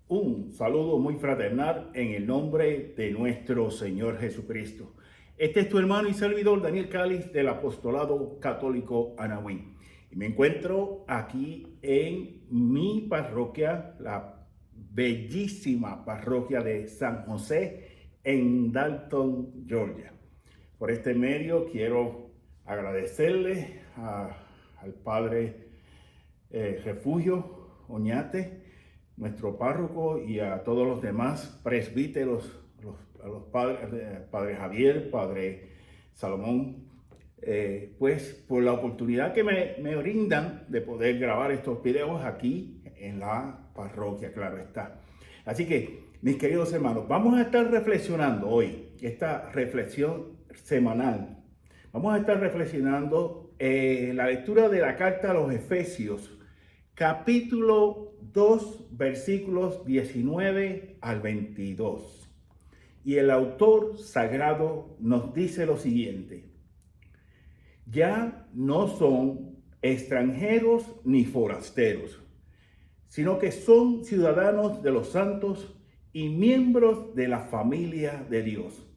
Un saludo muy fraternal en el nombre de nuestro Señor Jesucristo. Este es tu hermano y servidor Daniel Cáliz del Apostolado Católico Anahuín. Y me encuentro aquí en mi parroquia, la bellísima parroquia de San José en Dalton, Georgia. Por este medio quiero agradecerle al Padre Refugio Oñate, nuestro párroco, y a todos los demás presbíteros, a los padres, Padre Javier, Padre Salomón, pues por la oportunidad que me brindan de poder grabar estos videos aquí en la parroquia, claro está. Así que, mis queridos hermanos, vamos a estar reflexionando hoy, esta reflexión semanal. Vamos a estar reflexionando la lectura de la carta a los Efesios, capítulo 2, versículos 19 al 22. Y el autor sagrado nos dice lo siguiente: ya no son extranjeros ni forasteros, sino que son ciudadanos de los santos y miembros de la familia de Dios.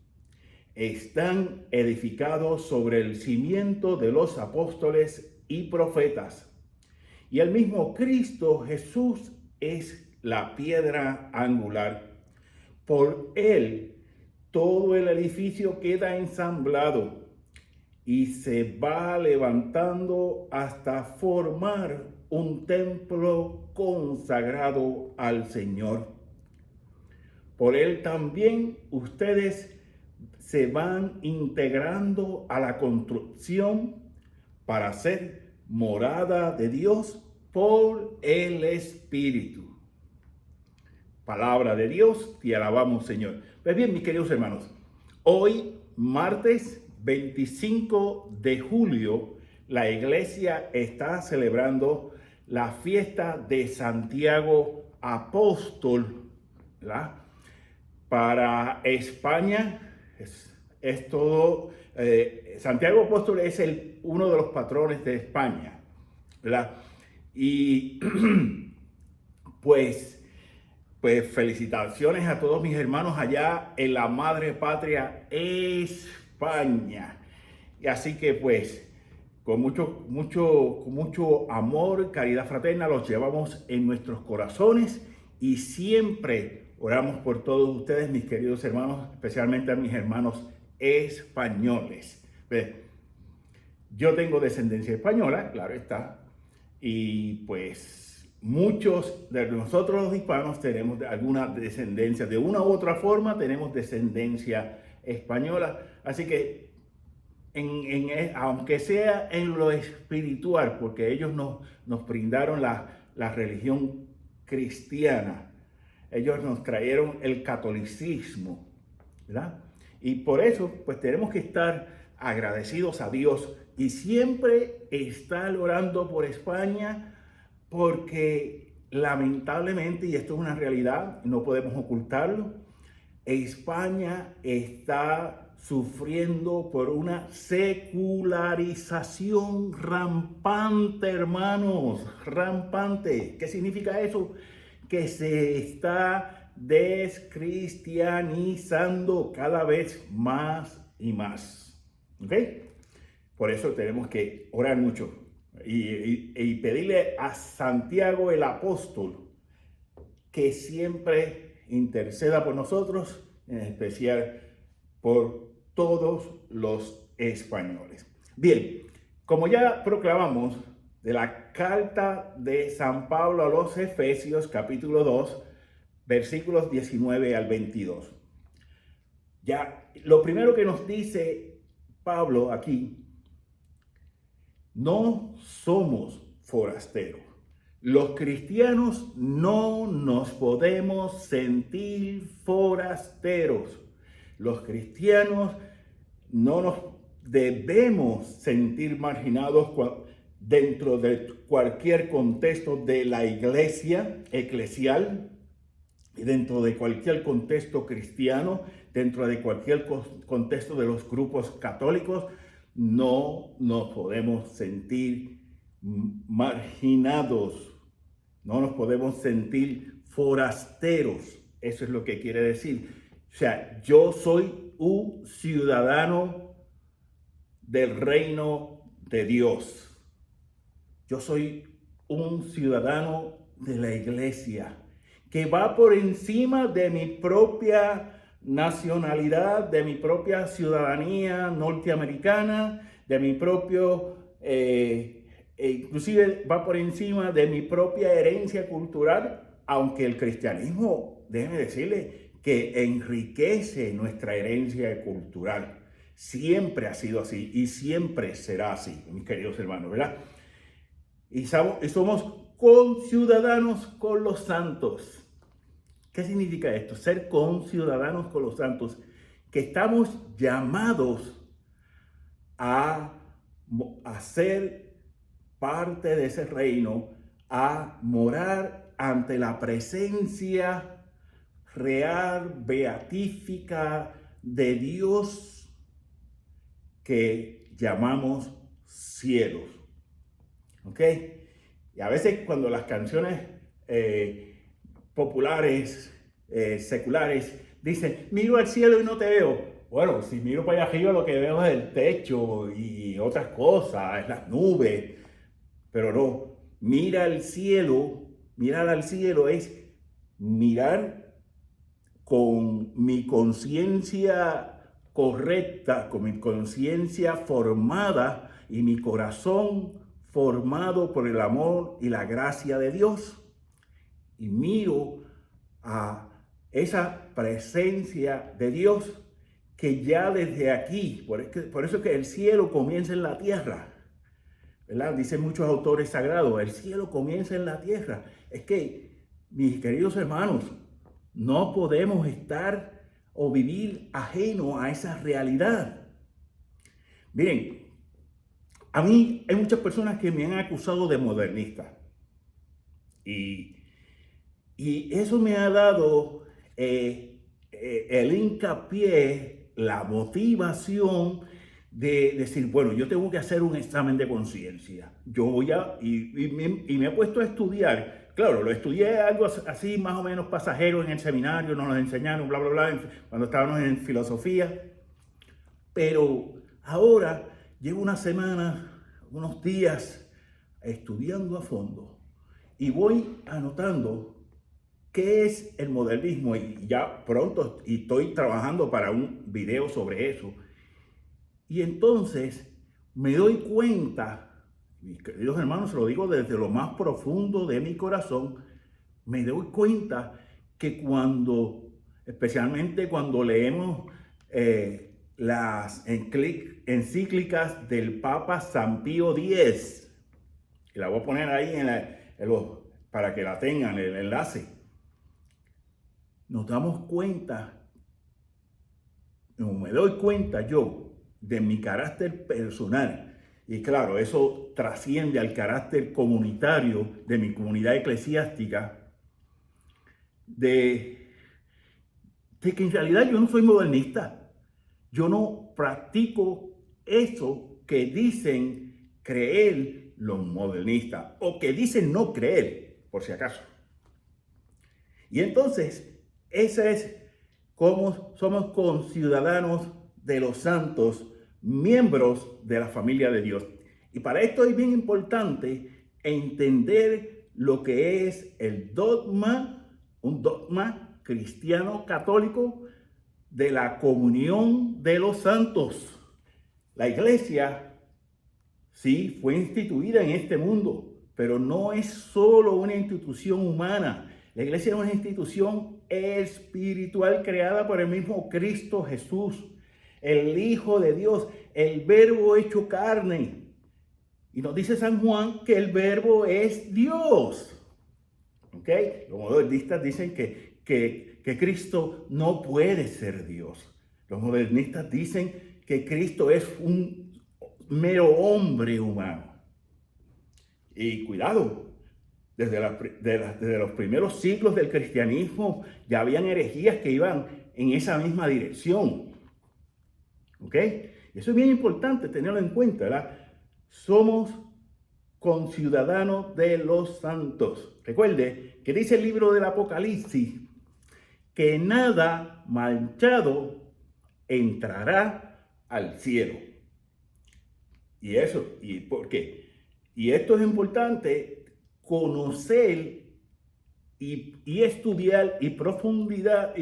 Están edificados sobre el cimiento de los apóstoles y profetas. Y el mismo Cristo Jesús es la piedra angular. Por él todo el edificio queda ensamblado y se va levantando hasta formar un templo consagrado al Señor. Por él también ustedes se van integrando a la construcción para ser morada de Dios por el Espíritu. Palabra de Dios, te alabamos, Señor. Pues bien, mis queridos hermanos, hoy, martes 25 de julio, la iglesia está celebrando la fiesta de Santiago Apóstol, ¿verdad? Para España es todo. Santiago Apóstol es uno de los patrones de España, ¿verdad? Y pues felicitaciones a todos mis hermanos allá en la madre patria España. Y así que pues con mucho amor, caridad fraterna, los llevamos en nuestros corazones y siempre oramos por todos ustedes, mis queridos hermanos, especialmente a mis hermanos españoles. Yo tengo descendencia española, claro está, y pues muchos de nosotros los hispanos tenemos alguna descendencia, de una u otra forma tenemos descendencia española, así que aunque sea en lo espiritual, porque ellos nos brindaron la religión cristiana, ellos nos trajeron el catolicismo, ¿verdad? Y por eso, pues tenemos que estar agradecidos a Dios y siempre estar orando por España, porque lamentablemente, y esto es una realidad, no podemos ocultarlo, España está sufriendo por una secularización rampante, hermanos, rampante. ¿Qué significa eso? Que se está descristianizando cada vez más y más. ¿Ok? Por eso tenemos que orar mucho y pedirle a Santiago el apóstol que siempre interceda por nosotros, en especial por todos los españoles. Bien, como ya proclamamos de la carta de San Pablo a los Efesios, capítulo 2, versículos 19 al 22. Ya, lo primero que nos dice Pablo aquí: no somos forasteros. Los cristianos no nos podemos sentir forasteros. Los cristianos no nos debemos sentir marginados dentro de cualquier contexto de la iglesia eclesial, dentro de cualquier contexto cristiano, dentro de cualquier contexto de los grupos católicos. No nos podemos sentir marginados, no nos podemos sentir forasteros. Eso es lo que quiere decir. O sea, yo soy un ciudadano del reino de Dios. Yo soy un ciudadano de la iglesia que va por encima de mi propia nacionalidad, de mi propia ciudadanía norteamericana, de mi propio, inclusive va por encima de mi propia herencia cultural, aunque el cristianismo, déjeme decirle, que enriquece nuestra herencia cultural. Siempre ha sido así y siempre será así, mis queridos hermanos, ¿verdad? Y somos conciudadanos con los santos. ¿Qué significa esto? Ser conciudadanos con los santos. Que estamos llamados a ser parte de ese reino, a morar ante la presencia real, beatífica de Dios que llamamos cielos. ¿Ok? Y a veces cuando las canciones populares, seculares, dicen, miro al cielo y no te veo. Bueno, si miro para allá arriba lo que veo es el techo y otras cosas, es las nubes. Pero no, mirar al cielo es mirar con mi conciencia correcta, con mi conciencia formada y mi corazón formado por el amor y la gracia de Dios. Y miro a esa presencia de Dios que ya desde aquí, por eso que el cielo comienza en la tierra, ¿verdad? Dicen muchos autores sagrados, el cielo comienza en la tierra. Es que, mis queridos hermanos, no podemos estar o vivir ajeno a esa realidad. Miren, a mí hay muchas personas que me han acusado de modernista. Y eso me ha dado el hincapié, la motivación de decir, bueno, yo tengo que hacer un examen de conciencia. Yo voy y me he puesto a estudiar. Claro, lo estudié algo así más o menos pasajero en el seminario, nos lo enseñaron, bla, bla, bla, cuando estábamos en filosofía. Pero ahora llevo una semana, unos días estudiando a fondo y voy anotando qué es el modernismo y ya pronto estoy trabajando para un video sobre eso. Y entonces me doy cuenta, mis queridos hermanos, se lo digo desde lo más profundo de mi corazón, me doy cuenta que especialmente cuando leemos las encíclicas del Papa San Pío X, y la voy a poner ahí para que la tengan, el enlace, nos damos cuenta, o me doy cuenta yo, de mi carácter personal, y claro, eso trasciende al carácter comunitario de mi comunidad eclesiástica, de que en realidad yo no soy modernista. Yo no practico eso que dicen creer los modernistas, o que dicen no creer, por si acaso. Y entonces, esa es cómo somos conciudadanos de los santos, miembros de la familia de Dios. Y para esto es bien importante entender lo que es el dogma, un dogma cristiano católico de la comunión de los santos. La iglesia, sí, fue instituida en este mundo, pero no es solo una institución humana. La iglesia es una institución espiritual creada por el mismo Cristo Jesús, el Hijo de Dios, el Verbo hecho carne. Y nos dice San Juan que el Verbo es Dios. ¿Ok? Los modernistas dicen que Cristo no puede ser Dios. Los modernistas dicen que Cristo es un mero hombre humano. Y cuidado, desde los primeros siglos del cristianismo ya habían herejías que iban en esa misma dirección. ¿Ok? Eso es bien importante tenerlo en cuenta, ¿verdad? Somos conciudadanos de los santos. Recuerde ¿Qué dice el libro del Apocalipsis? Que nada manchado entrará al cielo. ¿Y eso? ¿Y por qué? Y esto es importante, conocer y estudiar y profundizar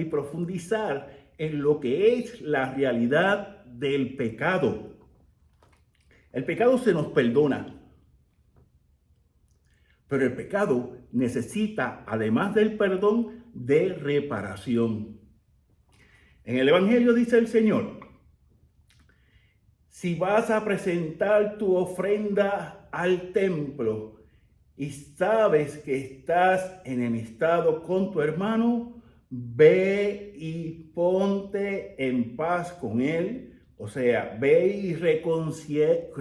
en lo que es la realidad del pecado. El pecado se nos perdona, pero el pecado necesita, además del perdón, de reparación. En el Evangelio dice el Señor: si vas a presentar tu ofrenda al templo y sabes que estás enemistado con tu hermano, ve y ponte en paz con él. O sea, ve y reconcíliate.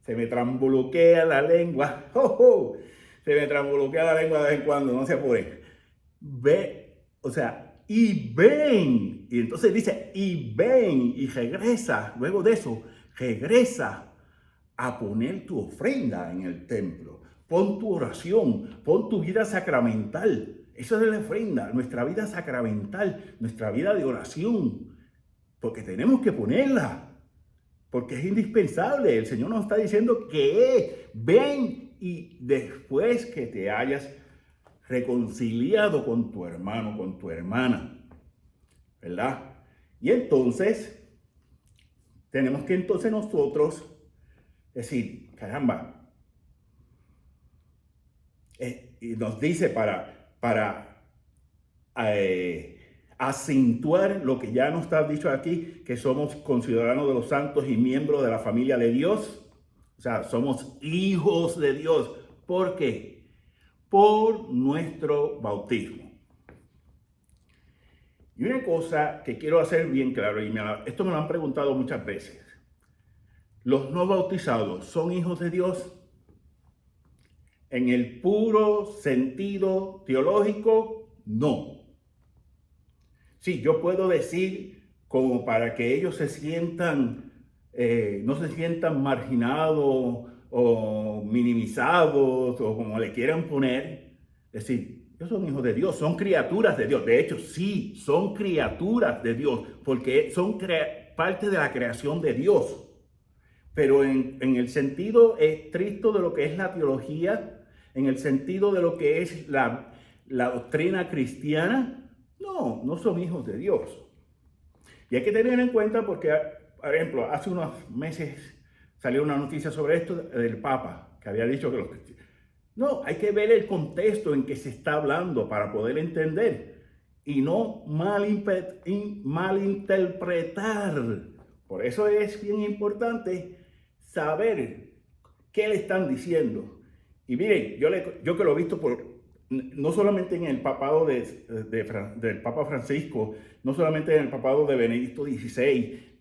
Se me tramboloquea la lengua. ¡Oh, oh! Se me tramboloquea la lengua de vez en cuando, no se apure. Ve, o sea, y ven. Y entonces dice, y ven, y regresa. Luego de eso, regresa a poner tu ofrenda en el templo. Pon tu oración, pon tu vida sacramental. Eso es la ofrenda, nuestra vida sacramental, nuestra vida de oración. Porque tenemos que ponerla, porque es indispensable. El Señor nos está diciendo que ven y después que te hayas reconciliado con tu hermano, con tu hermana, ¿verdad? Y entonces, tenemos que entonces nosotros decir, caramba, y nos dice para acentuar lo que ya nos está dicho aquí, que somos conciudadanos de los santos y miembros de la familia de Dios. O sea, somos hijos de Dios. ¿Por qué? Por nuestro bautismo. Y una cosa que quiero hacer bien claro, y esto me lo han preguntado muchas veces: ¿los no bautizados son hijos de Dios? En el puro sentido teológico, no. Sí, yo puedo decir, como para que ellos se sientan, no se sientan marginados o minimizados o como le quieran poner, decir, ellos son hijos de Dios, son criaturas de Dios. De hecho, sí, son criaturas de Dios, porque son parte de la creación de Dios. Pero en el sentido estricto de lo que es la teología, en el sentido de lo que es la doctrina cristiana, no son hijos de Dios. Y hay que tener en cuenta porque, por ejemplo, hace unos meses salió una noticia sobre esto del Papa, que había dicho que los cristianos... No, hay que ver el contexto en que se está hablando para poder entender y no malinterpretar. Por eso es bien importante saber qué le están diciendo. Y miren, yo que lo he visto no solamente en el papado del Papa Francisco, no solamente en el papado de Benedicto XVI,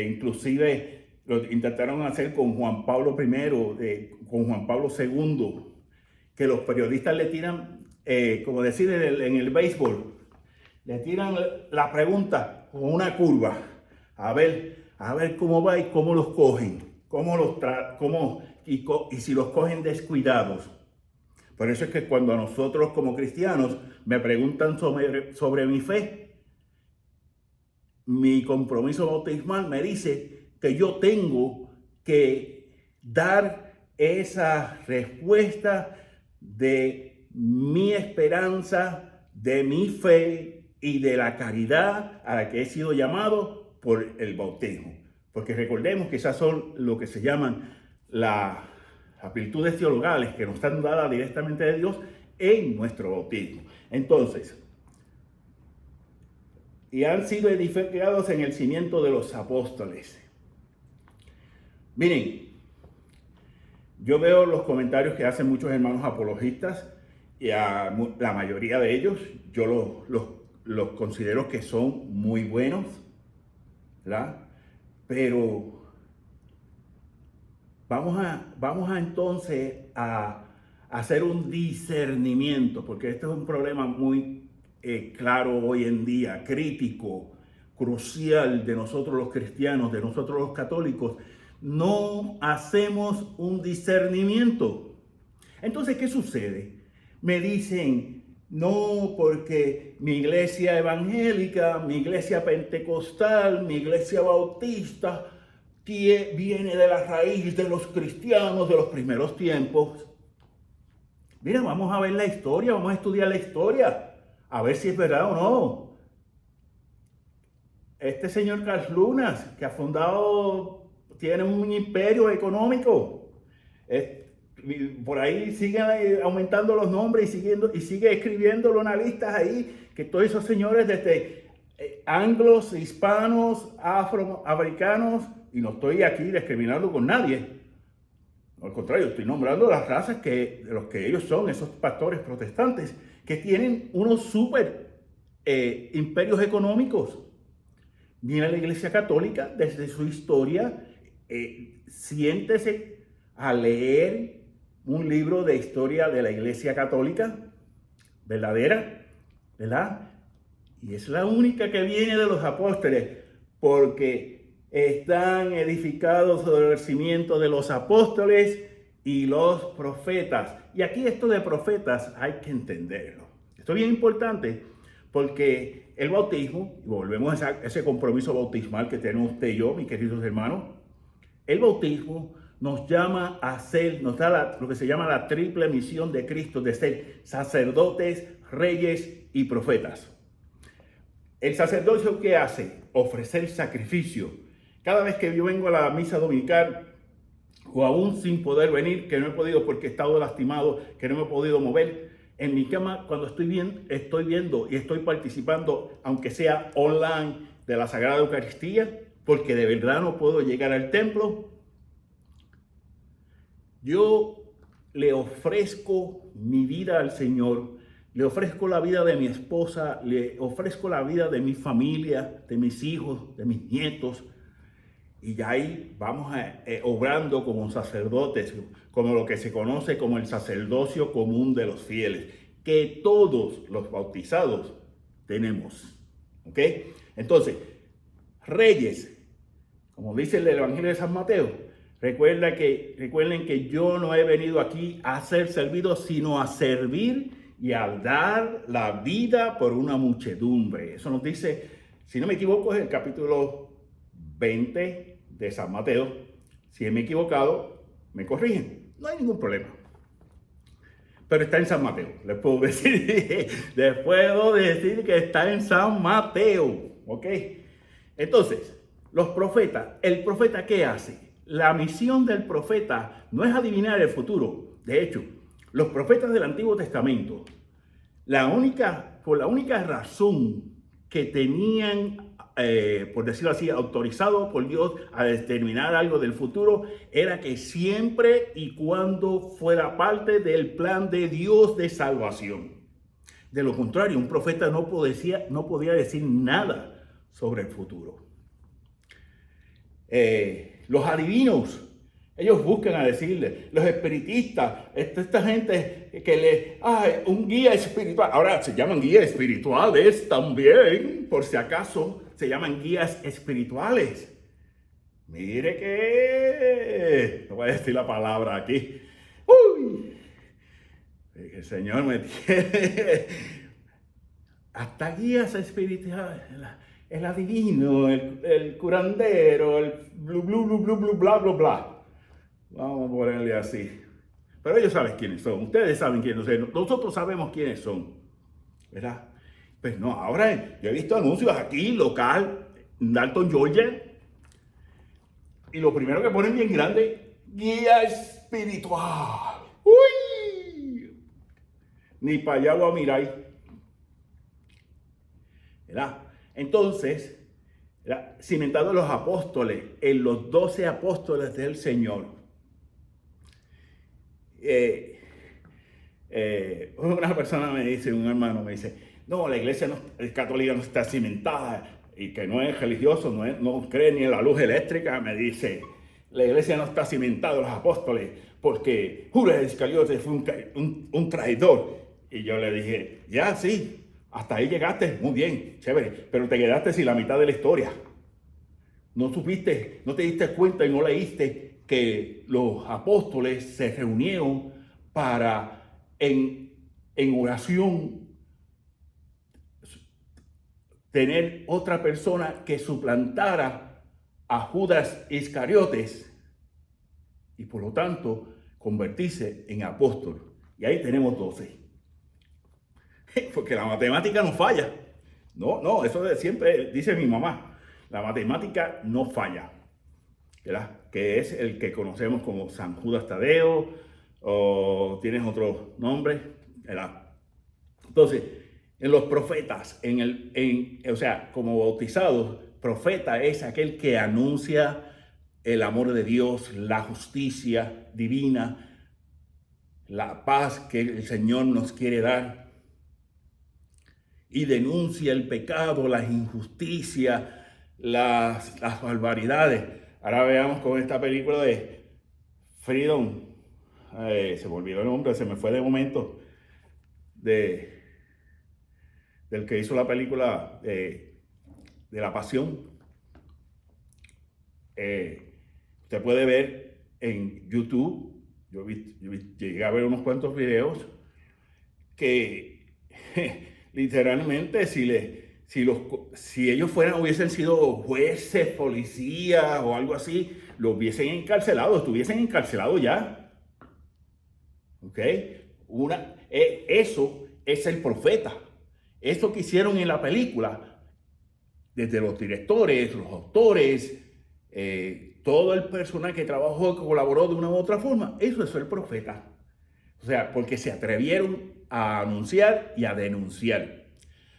inclusive lo intentaron hacer con Juan Pablo I, con Juan Pablo II, que los periodistas le tiran, como decir en el béisbol, le tiran la pregunta con una curva, a ver cómo va y cómo los cogen, y si los cogen descuidados. Por eso es que cuando a nosotros como cristianos me preguntan sobre mi fe, mi compromiso bautismal me dice que yo tengo que dar esa respuesta de mi esperanza, de mi fe y de la caridad a la que he sido llamado por el bautismo. Porque recordemos que esas son lo que se llaman las virtudes teologales que nos están dadas directamente de Dios en nuestro bautismo. Entonces, y han sido edificados en el cimiento de los apóstoles. Miren, yo veo los comentarios que hacen muchos hermanos apologistas y a la mayoría de ellos yo los considero que son muy buenos, ¿verdad? Pero vamos a entonces a hacer un discernimiento, porque este es un problema muy claro hoy en día, crítico, crucial de nosotros los cristianos, de nosotros los católicos. No hacemos un discernimiento. Entonces, ¿qué sucede? Me dicen, no, porque mi iglesia evangélica, mi iglesia pentecostal, mi iglesia bautista, viene de la raíz de los cristianos de los primeros tiempos. Mira, vamos a ver la historia, vamos a estudiar la historia, a ver si es verdad o no. Este señor Carl Lunas, que ha fundado, tiene un imperio económico. Por ahí siguen aumentando los nombres y sigue escribiendo los analistas ahí, que todos esos señores desde anglos, hispanos, afroamericanos, y no estoy aquí discriminando con nadie. Al contrario, estoy nombrando las razas de los que ellos son, esos pastores protestantes, que tienen unos super imperios económicos. Mira la Iglesia Católica desde su historia, siéntese a leer un libro de historia de la Iglesia Católica, verdadera, ¿verdad? Y es la única que viene de los apóstoles, porque están edificados sobre el cimiento de los apóstoles y los profetas. Y aquí esto de profetas hay que entenderlo. Esto es bien importante porque el bautismo, y volvemos a ese compromiso bautismal que tenemos usted y yo, mis queridos hermanos, el bautismo nos llama a ser, nos da lo que se llama la triple misión de Cristo, de ser sacerdotes, reyes y profetas. El sacerdocio, ¿qué hace? Ofrecer sacrificio. Cada vez que yo vengo a la misa dominical, o aún sin poder venir, que no he podido porque he estado lastimado, que no me he podido mover, en mi cama, cuando estoy viendo y estoy participando, aunque sea online, de la Sagrada Eucaristía, porque de verdad no puedo llegar al templo, yo le ofrezco mi vida al Señor, le ofrezco la vida de mi esposa, le ofrezco la vida de mi familia, de mis hijos, de mis nietos, y ya ahí vamos obrando como sacerdotes, como lo que se conoce como el sacerdocio común de los fieles, que todos los bautizados tenemos. ¿Ok? Entonces, reyes, como dice el Evangelio de San Mateo, recuerden que yo no he venido aquí a ser servido, sino a servir y a dar la vida por una muchedumbre. Eso nos dice, si no me equivoco, es el capítulo 20 de San Mateo. Si me he equivocado, me corrigen. No hay ningún problema. Pero está en San Mateo. Les puedo decir que está en San Mateo. ¿Ok? Entonces, los profetas, ¿el profeta qué hace? La misión del profeta no es adivinar el futuro. De hecho, los profetas del Antiguo Testamento, por la única razón que tenían, por decirlo así, autorizado por Dios a determinar algo del futuro, era que siempre y cuando fuera parte del plan de Dios de salvación. De lo contrario, un profeta no podía decir nada sobre el futuro. Los adivinos, ellos buscan a decirle, los espiritistas, esta gente que un guía espiritual, ahora se llaman guías espirituales también, por si acaso se llaman guías espirituales. Mire que, no voy a decir la palabra aquí, el Señor me tiene, hasta guías espirituales, el adivino, el curandero, el bla, bla, bla. Vamos a ponerle así. Pero ellos saben quiénes son. Ustedes saben quiénes son. Nosotros sabemos quiénes son. ¿Verdad? Pues no, ahora yo he visto anuncios aquí, local, en Dalton, Georgia. Y lo primero que ponen bien grande, guía espiritual. ¡Uy! Ni para allá lo miráis. ¿Verdad? Entonces, cimentado en los apóstoles, en los 12 apóstoles del Señor. Una persona me dice, un hermano me dice, no, la iglesia católica no está cimentada y que no es religioso, no cree ni en la luz eléctrica. Me dice, la iglesia no está cimentada en los apóstoles porque Judas Iscariote fue un traidor. Y yo le dije, ya sí, hasta ahí llegaste, muy bien, chévere, pero te quedaste sin la mitad de la historia. No supiste, no te diste cuenta y no leíste que los apóstoles se reunieron para en oración tener otra persona que suplantara a Judas Iscariotes y por lo tanto convertirse en apóstol. Y ahí tenemos 12. Porque la matemática no falla. No, eso siempre dice mi mamá. La matemática no falla, ¿verdad? Que es el que conocemos como San Judas Tadeo, o tienes otro nombre, ¿verdad? Entonces, en los profetas, o sea, como bautizados, profeta es aquel que anuncia el amor de Dios, la justicia divina, la paz que el Señor nos quiere dar, y denuncia el pecado, las injusticias, las barbaridades. Ahora veamos con esta película de Freedom, se me olvidó el nombre, se me fue de momento, del que hizo la película de la Pasión. Usted puede ver en YouTube, yo llegué a ver unos cuantos videos que literalmente si ellos hubiesen sido jueces, policías o algo así, lo hubiesen encarcelado, estuviesen encarcelados ya. ¿Ok? Eso es el profeta. Eso que hicieron en la película, desde los directores, los autores, todo el personal que trabajó, que colaboró de una u otra forma, eso es el profeta. O sea, porque se atrevieron a anunciar y a denunciar.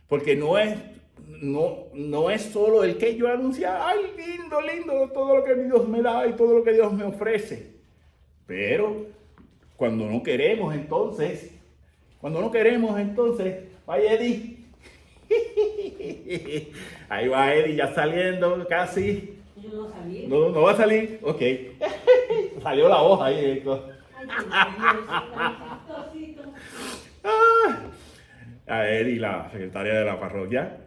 Porque no es solo el que yo anuncia, ay, lindo, todo lo que Dios me da y todo lo que Dios me ofrece. Pero cuando no queremos, entonces, vaya Eddie. Ahí va Eddie ya saliendo casi. Yo no salí. No va a salir, ok. Salió la hoja ahí. A Eddie, la secretaria de la parroquia.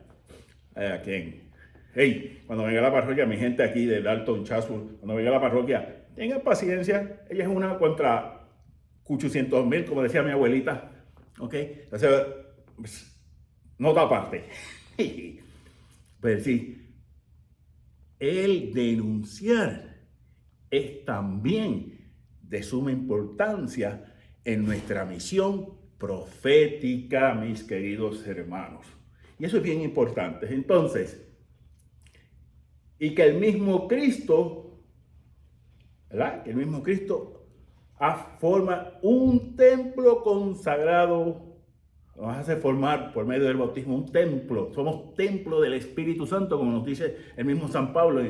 ¿A quién? Hey, cuando venga a la parroquia, mi gente aquí de Dalton Chatsworth, cuando venga a la parroquia, tengan paciencia. Ella es una contra 800,000, como decía mi abuelita. ¿Ok? Entonces, nota aparte. Pues sí, el denunciar es también de suma importancia en nuestra misión profética, mis queridos hermanos. Y eso es bien importante. Entonces, y que el mismo Cristo, ¿verdad? Que el mismo Cristo forma un templo consagrado. Nos hace formar por medio del bautismo un templo. Somos templo del Espíritu Santo, como nos dice el mismo San Pablo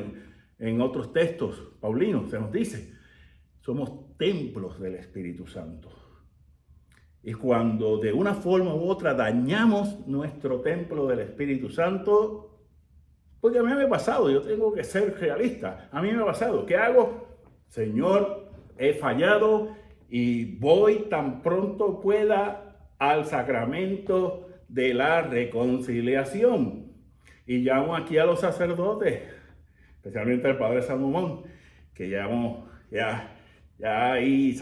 en otros textos paulinos. Se nos dice, somos templos del Espíritu Santo. Y cuando de una forma u otra dañamos nuestro templo del Espíritu Santo, porque a mí me ha pasado, yo tengo que ser realista, a mí me ha pasado, ¿qué hago? Señor, he fallado y voy tan pronto pueda al sacramento de la reconciliación. Y llamo aquí a los sacerdotes, especialmente al Padre Salomón, que ya ahí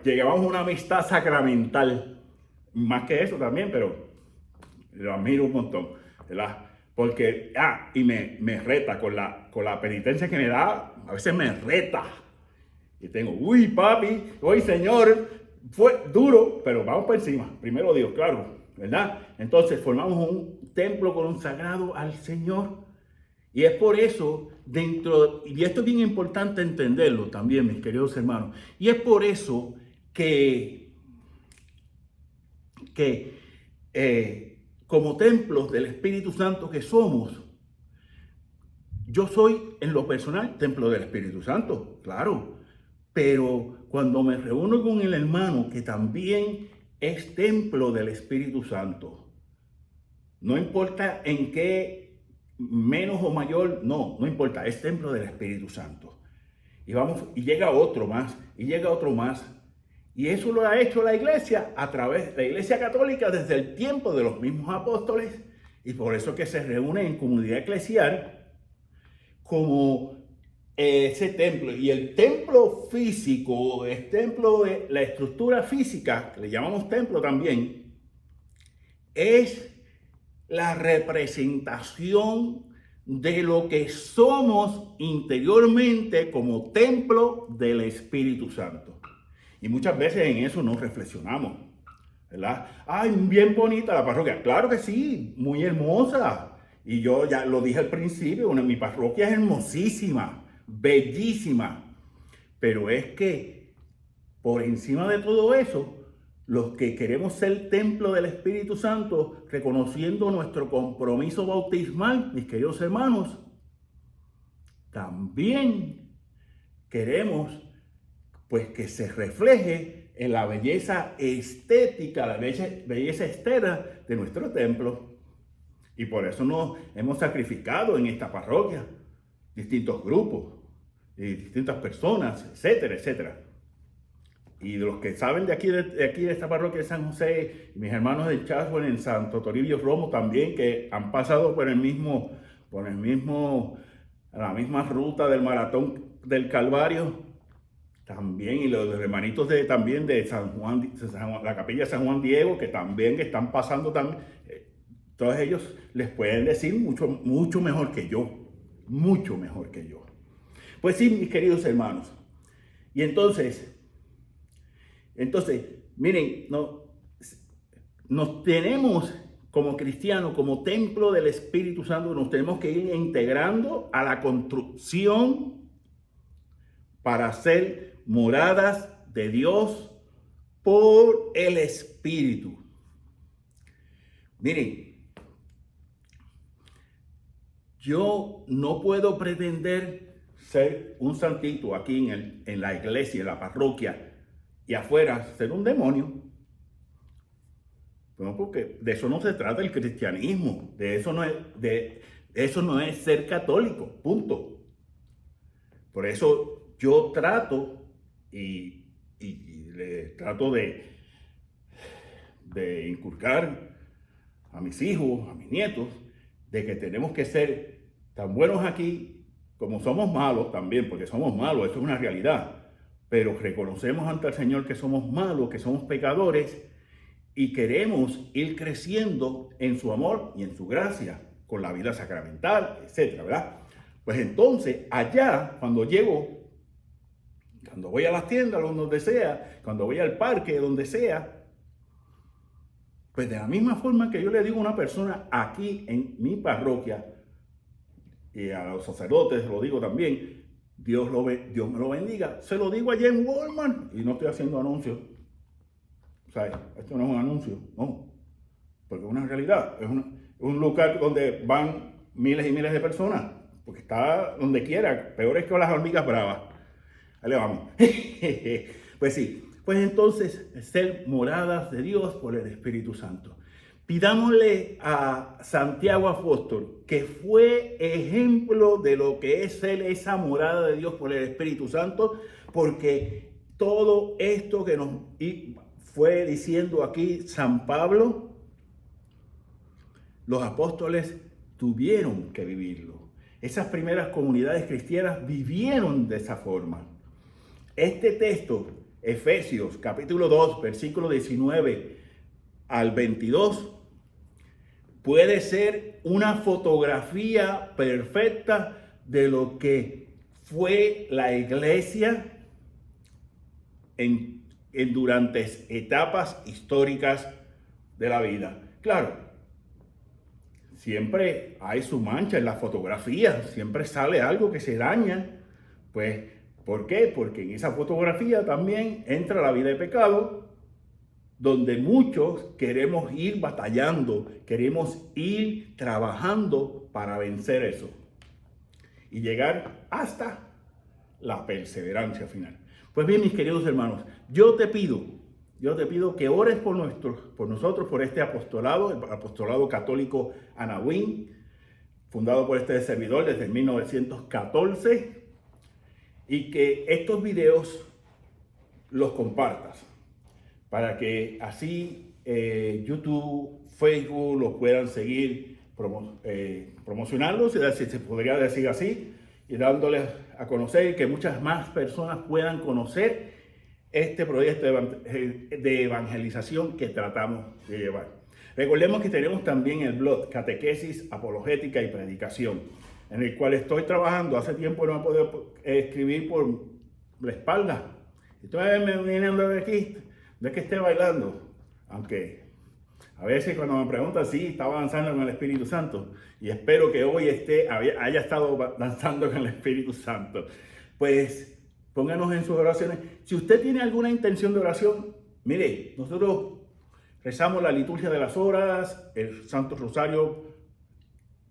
llegamos a una amistad sacramental. Más que eso también, pero lo admiro un montón, ¿verdad? Porque, y me reta con la penitencia que me da, a veces me reta. Y tengo, uy, papi, uy, Señor, fue duro, pero vamos por encima. Primero Dios, claro, ¿verdad? Entonces formamos un templo consagrado al Señor. Y es por eso, y esto es bien importante entenderlo también, mis queridos hermanos, y es por eso que como templos del Espíritu Santo que somos, yo soy en lo personal templo del Espíritu Santo, claro, pero cuando me reúno con el hermano que también es templo del Espíritu Santo, no importa en qué menos o mayor, no importa, es templo del Espíritu Santo. Y llega otro más, y llega otro más. Y eso lo ha hecho la iglesia a través de la iglesia católica desde el tiempo de los mismos apóstoles. Y por eso que se reúne en comunidad eclesial como ese templo. Y el templo físico, el templo de la estructura física, que le llamamos templo también, es la representación de lo que somos interiormente como templo del Espíritu Santo. Y muchas veces en eso no reflexionamos, ¿verdad? Ay, bien bonita la parroquia. Claro que sí, muy hermosa. Y yo ya lo dije al principio, mi parroquia es hermosísima, bellísima. Pero es que por encima de todo eso, los que queremos ser templo del Espíritu Santo, reconociendo nuestro compromiso bautismal, mis queridos hermanos, también queremos pues que se refleje en la belleza estética, la belleza externa de nuestro templo. Y por eso nos hemos sacrificado en esta parroquia, distintos grupos, distintas personas, etcétera, etcétera. Y de los que saben de aquí de esta parroquia de San José, mis hermanos de Chatsworth en Santo Toribio Romo también, que han pasado por la misma ruta del maratón del Calvario, también, y los hermanitos también de San Juan, la capilla de San Juan Diego, que también están pasando también, todos ellos les pueden decir mucho mejor que yo, mucho mejor que yo. Pues sí, mis queridos hermanos. Y entonces, miren, nos tenemos como cristianos, como templo del Espíritu Santo, nos tenemos que ir integrando a la construcción para ser moradas de Dios por el Espíritu. Miren, yo no puedo pretender ser un santito aquí en la iglesia, en la parroquia, y afuera ser un demonio. No, porque de eso no se trata el cristianismo, de eso no es ser católico, punto. Por eso yo trato y le trato de inculcar a mis hijos, a mis nietos, de que tenemos que ser tan buenos aquí como somos malos también, porque somos malos, eso es una realidad. Pero reconocemos ante el Señor que somos malos, que somos pecadores y queremos ir creciendo en su amor y en su gracia, con la vida sacramental, etcétera, ¿verdad? Pues entonces, allá, cuando voy a las tiendas, donde sea, cuando voy al parque, donde sea, pues de la misma forma que yo le digo a una persona aquí en mi parroquia, y a los sacerdotes lo digo también, Dios me lo bendiga, se lo digo allá en Walmart, y no estoy haciendo anuncios. O sea, esto no es un anuncio, no, porque es una realidad, es un lugar donde van miles y miles de personas, porque está donde quiera, peor es que las hormigas bravas. Ahí le vamos. Pues sí, pues entonces ser moradas de Dios por el Espíritu Santo. Pidámosle a Santiago Apóstol, que fue ejemplo de lo que es ser esa morada de Dios por el Espíritu Santo, porque todo esto que nos fue diciendo aquí San Pablo, los apóstoles tuvieron que vivirlo. Esas primeras comunidades cristianas vivieron de esa forma. Este texto, Efesios capítulo 2, versículo 19 al 22, puede ser una fotografía perfecta de lo que fue la iglesia durante etapas históricas de la vida. Claro, siempre hay su mancha en la fotografía, siempre sale algo que se daña. Pues, ¿por qué? Porque en esa fotografía también entra la vida de pecado, donde muchos queremos ir batallando, queremos ir trabajando para vencer eso y llegar hasta la perseverancia final. Pues bien, mis queridos hermanos, yo te pido que ores por nosotros, por este apostolado, el apostolado católico Anawin, fundado por este servidor desde 1914, y que estos videos los compartas, para que así YouTube, Facebook los puedan seguir promocionando, si se podría decir así, y dándoles a conocer y que muchas más personas puedan conocer este proyecto de evangelización que tratamos de llevar. Recordemos que tenemos también el blog Catequesis, Apologética y Predicación, en el cual estoy trabajando. Hace tiempo no he podido escribir por la espalda. Y todavía me vienen de aquí, no es que esté bailando, aunque a veces cuando me preguntan si estaba danzando con el Espíritu Santo, y espero que hoy haya estado danzando con el Espíritu Santo, pues pónganos en sus oraciones. Si usted tiene alguna intención de oración, mire, nosotros rezamos la liturgia de las horas, el Santo Rosario.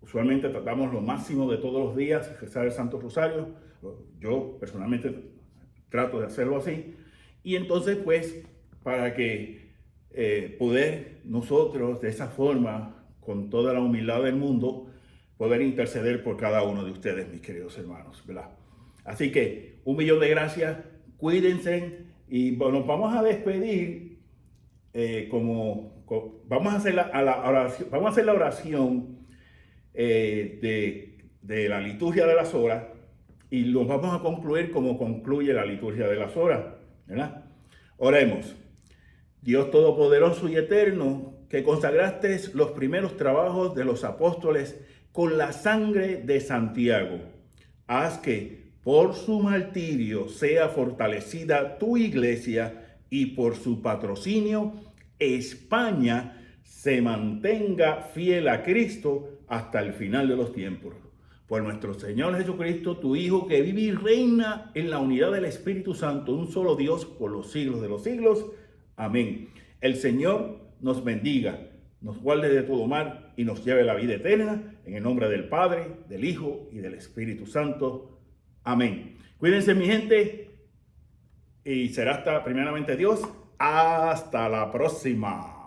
Usualmente tratamos lo máximo de todos los días, rezar el Santo Rosario. Yo personalmente trato de hacerlo así. Y entonces, pues, para que poder nosotros de esa forma, con toda la humildad del mundo, poder interceder por cada uno de ustedes, mis queridos hermanos, ¿verdad? Así que 1.000.000 de gracias, cuídense y bueno, vamos a despedir vamos a hacer la oración de la liturgia de las horas y lo vamos a concluir como concluye la liturgia de las horas, ¿verdad? Oremos. Dios Todopoderoso y Eterno, que consagraste los primeros trabajos de los apóstoles con la sangre de Santiago, haz que por su martirio sea fortalecida tu iglesia y por su patrocinio España se mantenga fiel a Cristo hasta el final de los tiempos. Por nuestro Señor Jesucristo, tu Hijo, que vive y reina en la unidad del Espíritu Santo, un solo Dios por los siglos de los siglos. Amén. El Señor nos bendiga, nos guarde de todo mal y nos lleve a la vida eterna. En el nombre del Padre, del Hijo y del Espíritu Santo. Amén. Cuídense, mi gente, y será hasta primeramente Dios. Hasta la próxima.